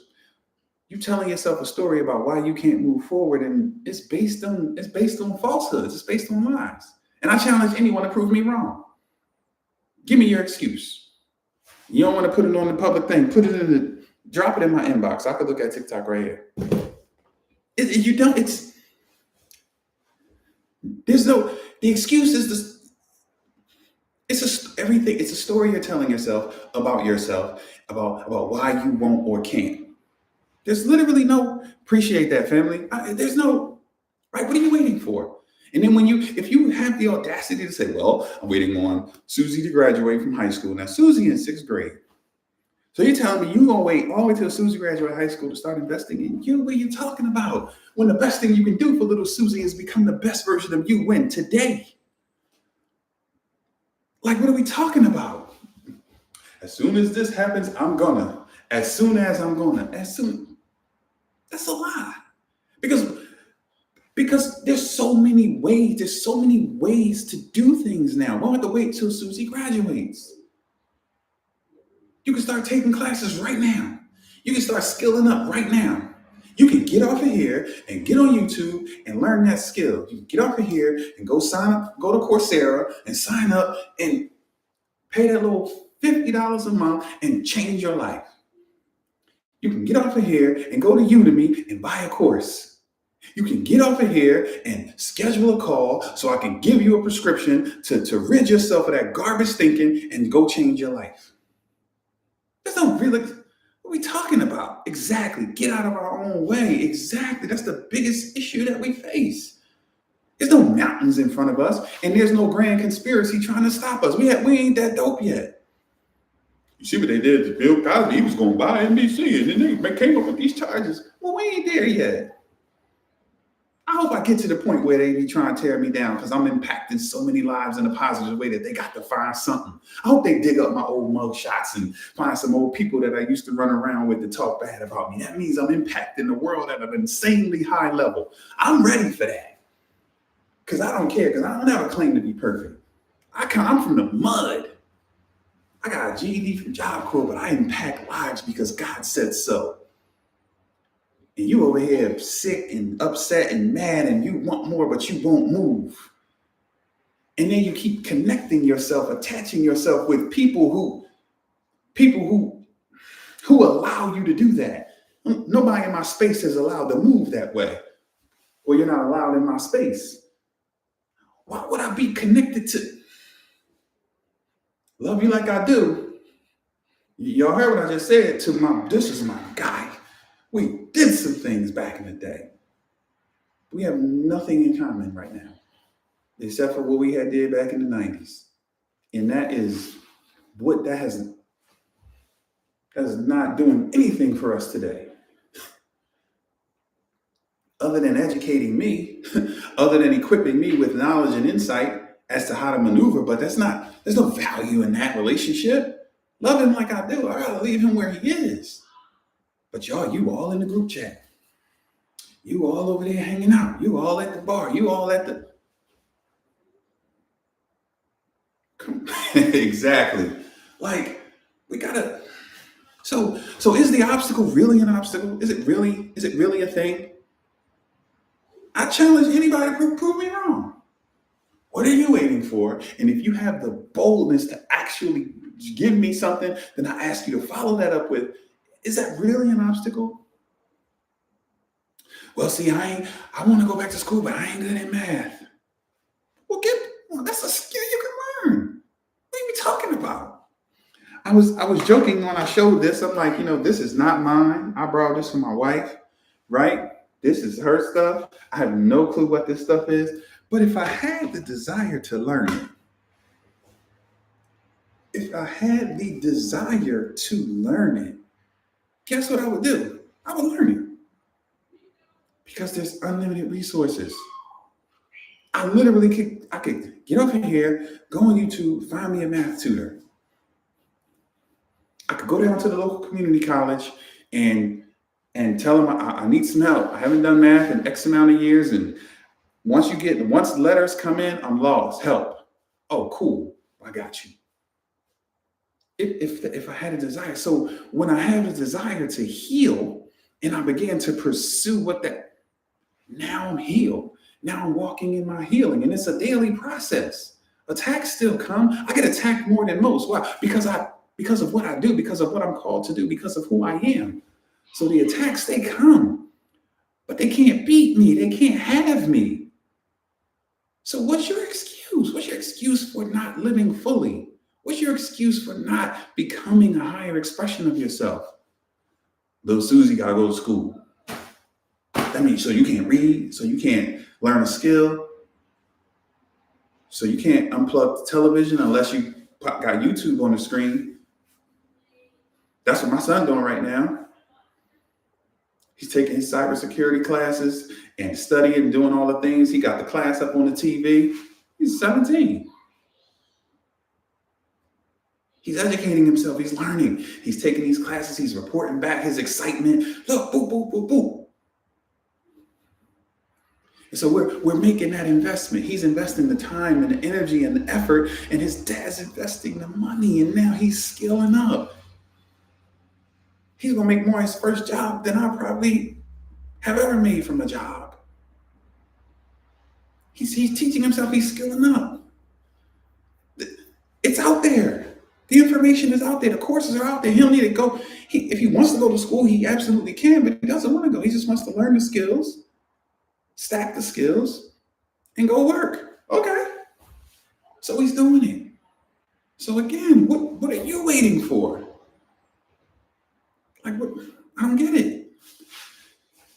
you're telling yourself a story about why you can't move forward, and it's based on falsehoods. It's based on lies. And I challenge anyone to prove me wrong. Give me your excuse. You don't want to put it on the public thing. Drop it in my inbox. I could look at TikTok right here. The excuse is everything. It's a story you're telling yourself, about why you won't or can't. There's literally no, appreciate that, family. There's no, right? What are you waiting for? And then if you have the audacity to say, well, I'm waiting on Susie to graduate from high school. Now, Susie in 6th grade. So you're telling me you're going to wait all the way till Susie graduates high school to start investing in you? What are you talking about? When the best thing you can do for little Susie is become the best version of you when today. Like, what are we talking about? As soon as this happens, I'm gonna. As soon as I'm gonna. That's a lie. Because there's so many ways to do things now. We don't have to wait till Susie graduates. You can start taking classes right now. You can start skilling up right now. You can get off of here and get on YouTube and learn that skill. You can get off of here and go sign up, go to Coursera and sign up and pay that little $50 a month and change your life. You can get off of here and go to Udemy and buy a course. You can get off of here and schedule a call so I can give you a prescription to rid yourself of that garbage thinking and go change your life. That's not really, what are we talking about? Exactly. Get out of our own way. Exactly. That's the biggest issue that we face. There's no mountains in front of us, and there's no grand conspiracy trying to stop us. We ain't that dope yet. You see what they did to Bill Cosby? He was going to buy NBC, and then they came up with these charges. Well, we ain't there yet. I hope I get to the point where they be trying to tear me down because I'm impacting so many lives in a positive way that they got to find something. I hope they dig up my old mug shots and find some old people that I used to run around with to talk bad about me. That means I'm impacting the world at an insanely high level. I'm ready for that because I don't care, because I don't have a claim to be perfect. I'm from the mud. I got a GED from Job Corps, but I impact lives because God said so. And you over here sick and upset and mad and you want more, but you won't move. And then you keep connecting yourself, attaching yourself with people who allow you to do that. Nobody in my space is allowed to move that way. Or you're not allowed in my space. Why would I be connected to love you like I do? Y'all heard what I just said this is my guy. We did some things back in the day. We have nothing in common right now, except for what we had did back in the 90s. And that is what that is not doing anything for us today. Other than educating me, other than equipping me with knowledge and insight as to how to maneuver, but there's no value in that relationship. Love him like I do. I gotta leave him where he is. But you all in the group chat. You all over there hanging out. You all at the bar. You all at the exactly. Like we gotta. So is the obstacle really an obstacle? Is it really a thing? I challenge anybody to prove me wrong. What are you waiting for? And if you have the boldness to actually give me something, then I ask you to follow that up with, is that really an obstacle? Well, see, I want to go back to school, but I ain't good at math. Well, that's a skill you can learn. What are you talking about? I was joking when I showed this. I'm like, this is not mine. I borrowed this from my wife, right? This is her stuff. I have no clue what this stuff is. But if I had the desire to learn it, if I had the desire to learn it, guess what I would do? I would learn it because there's unlimited resources. I could get over here, go on YouTube, find me a math tutor. I could go down to the local community college and tell them I need some help. I haven't done math in X amount of years, and once letters come in, I'm lost. Help. Oh, cool. I got you. If I had a desire. So when I have a desire to heal, and I began to pursue now I'm healed. Now I'm walking in my healing, and it's a daily process. Attacks still come. I get attacked more than most. Why? Because of what I do, because of what I'm called to do, because of who I am. So the attacks, they come, but they can't beat me. They can't have me. So what's your excuse? What's your excuse for not living fully? What's your excuse for not becoming a higher expression of yourself? Little Susie gotta go to school. That means so you can't read, so you can't learn a skill, so you can't unplug the television unless you got YouTube on the screen. That's what my son's doing right now. He's taking his cybersecurity classes and studying and doing all the things. He got the class up on the TV. He's 17. He's educating himself. He's learning. He's taking these classes. He's reporting back his excitement. Look, boop, boop, boop, boop. And so we're making that investment. He's investing the time and the energy and the effort, and his dad's investing the money, and now he's skilling up. He's gonna make more his first job than I probably have ever made from a job. He's teaching himself, he's skilling up. It's out there. The information is out there. The courses are out there. He don't need to go. If he wants to go to school, he absolutely can, but he doesn't want to go. He just wants to learn the skills, stack the skills, and go work. Okay. So he's doing it. So again, what are you waiting for? Like, what? I don't get it.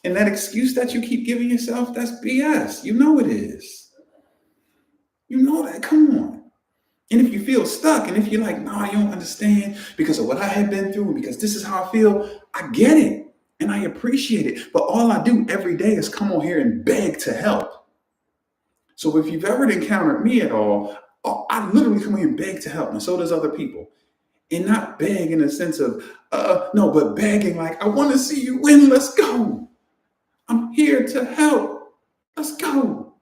And that excuse that you keep giving yourself, that's BS. You know it is. You know that. Come on. And if you feel stuck, and if you're like, no, you don't understand because of what I have been through, because this is how I feel, I get it. And I appreciate it. But all I do every day is come on here and beg to help. So if you've ever encountered me at all, I literally come here and beg to help. And so does other people. And not beg in the sense of, no, but begging like, I want to see you win. Let's go. I'm here to help. Let's go.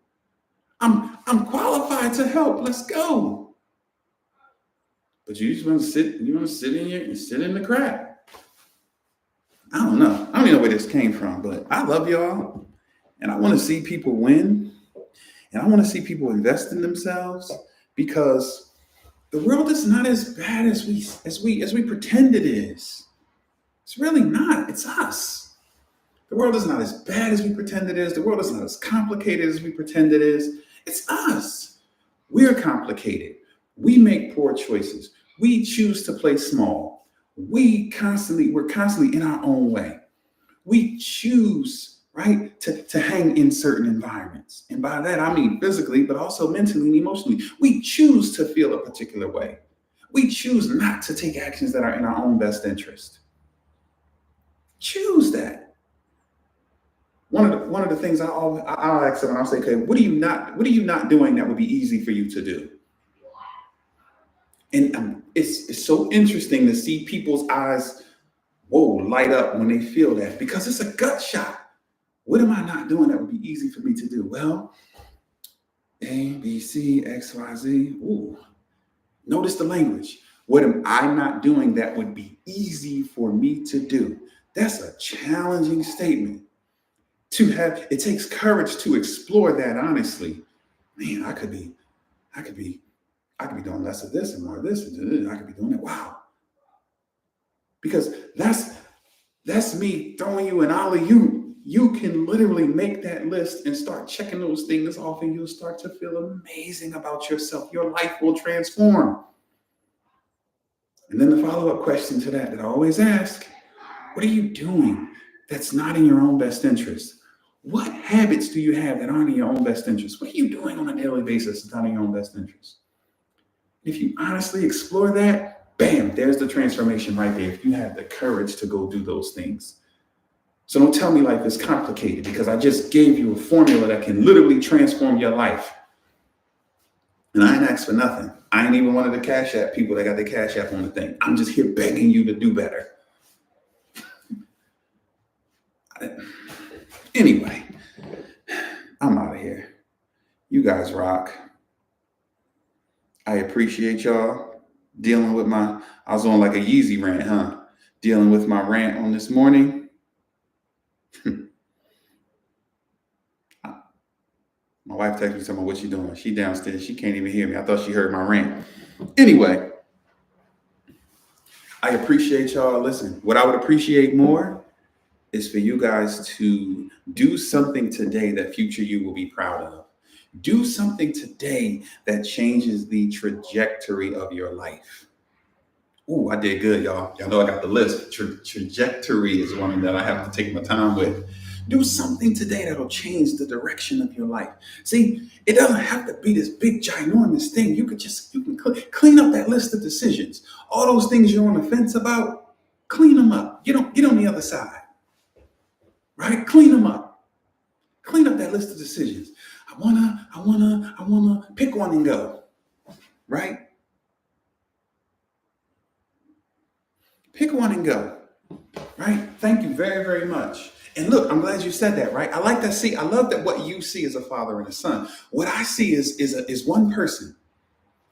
I'm qualified to help. Let's go. But you just want to sit in here and sit in the crap. I don't know. I don't even know where this came from, but I love y'all. And I want to see people win. And I want to see people invest in themselves, because the world is not as bad as we pretend it is. It's really not. It's us. The world is not as bad as we pretend it is. The world is not as complicated as we pretend it is. It's us. We're complicated. We make poor choices. We choose to play small. We're constantly in our own way. We choose, right, to hang in certain environments. And by that, I mean physically, but also mentally and emotionally. We choose to feel a particular way. We choose not to take actions that are in our own best interest. Choose that. One of the things I'll ask them, and I'll say, okay, what are you not doing that would be easy for you to do? And it's so interesting to see people's eyes, light up when they feel that, because it's a gut shot. What am I not doing that would be easy for me to do? Well, A, B, C, X, Y, Z. Ooh, notice the language. What am I not doing that would be easy for me to do? That's a challenging statement to have. It takes courage to explore that honestly. Man, I could be doing less of this and more of this. And I could be doing it. Wow. Because that's me throwing you an alley-oop. You can literally make that list and start checking those things off, and you'll start to feel amazing about yourself. Your life will transform. And then the follow-up question to that I always ask, what are you doing that's not in your own best interest? What habits do you have that aren't in your own best interest? What are you doing on a daily basis that's not in your own best interest? If you honestly explore that, bam, there's the transformation right there. If you have the courage to go do those things. So don't tell me life is complicated, because I just gave you a formula that can literally transform your life. And I ain't asked for nothing. I ain't even one of the Cash App people that got the Cash App on the thing. I'm just here begging you to do better. Anyway, I'm out of here. You guys rock. I appreciate y'all dealing with I was on like a Yeezy rant, huh? Dealing with my rant on this morning. My wife texted me talking about what you doing. She downstairs. She can't even hear me. I thought she heard my rant. Anyway, I appreciate y'all. Listen, what I would appreciate more is for you guys to do something today that future you will be proud of. Do something today that changes the trajectory of your life. Ooh, I did good, y'all. Y'all know I got the list. Trajectory is one that I have to take my time with. Do something today that'll change the direction of your life. See, it doesn't have to be this big, ginormous thing. You can clean up that list of decisions. All those things you're on the fence about, clean them up. Get on the other side, right? Clean them up. Clean up that list of decisions. I wanna pick one and go, right? Pick one and go, right? Thank you very, very much. And look, I'm glad you said that, right? I like that. See, I love that what you see is a father and a son. What I see is one person,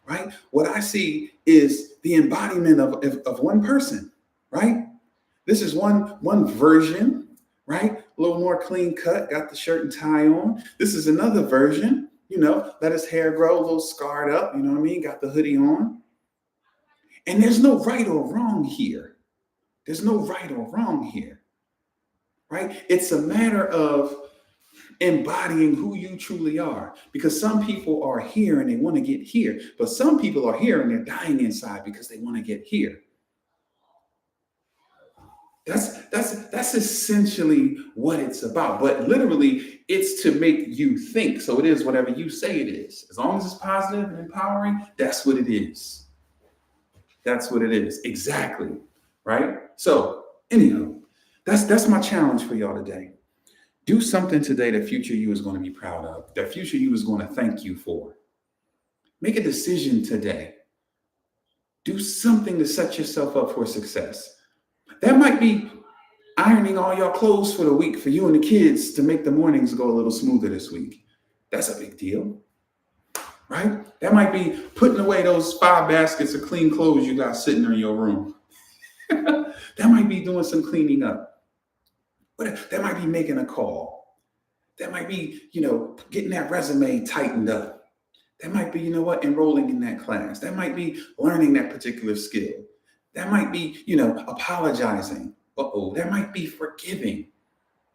right? What I see is the embodiment of one person, right? This is one version, right? A little more clean cut, got the shirt and tie on. This is another version, let his hair grow a little scarred up, you know what I mean? Got the hoodie on. And there's no right or wrong here. There's no right or wrong here, right? It's a matter of embodying who you truly are, because some people are here and they want to get here, but some people are here and they're dying inside because they want to get here. That's essentially what it's about. But literally, it's to make you think. So it is whatever you say it is. As long as it's positive and empowering, that's what it is. That's what it is. Exactly. Right? So anyhow, that's my challenge for y'all today. Do something today that future you is going to be proud of, that future you is going to thank you for. Make a decision today. Do something to set yourself up for success. That might be ironing all your clothes for the week for you and the kids to make the mornings go a little smoother this week. That's a big deal, right? That might be putting away those 5 baskets of clean clothes you got sitting in your room. That might be doing some cleaning up. That might be making a call. That might be, getting that resume tightened up. That might be, enrolling in that class. That might be learning that particular skill. That might be, apologizing. That might be forgiving.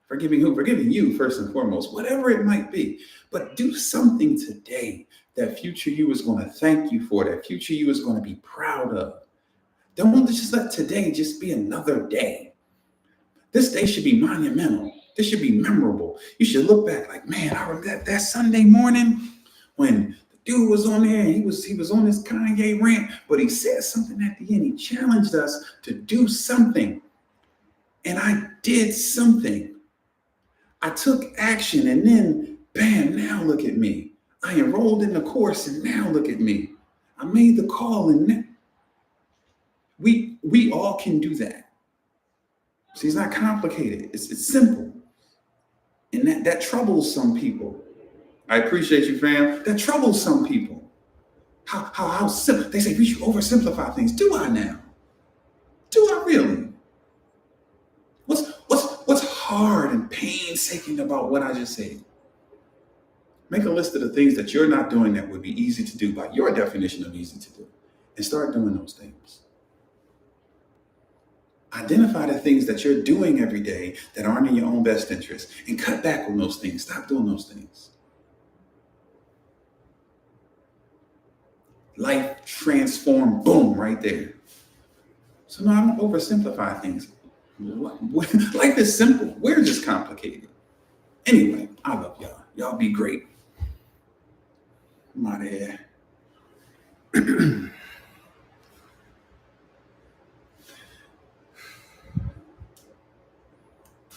Forgiving who? Forgiving you, first and foremost. Whatever it might be. But do something today that future you is going to thank you for, that future you is going to be proud of. Don't just let today just be another day. This day should be monumental. This should be memorable. You should look back like, man, I remember that Sunday morning when dude was on there and he was on this Kanye rant, but he said something at the end. He challenged us to do something. And I did something. I took action, and then bam, now look at me. I enrolled in the course, and now look at me. I made the call, and now we all can do that. See, it's not complicated. It's simple. And that troubles some people. I appreciate you, fam. That troubles some people. How simple. They say we should oversimplify things. Do I now? Do I really? What's hard and painstaking about what I just said? Make a list of the things that you're not doing that would be easy to do by your definition of easy to do, and start doing those things. Identify the things that you're doing every day that aren't in your own best interest and cut back on those things. Stop doing those things. Life transform, boom, right there. So no, I don't oversimplify things. Life is simple. We're just complicated. Anyway, I love y'all. Y'all be great. I'm out of here.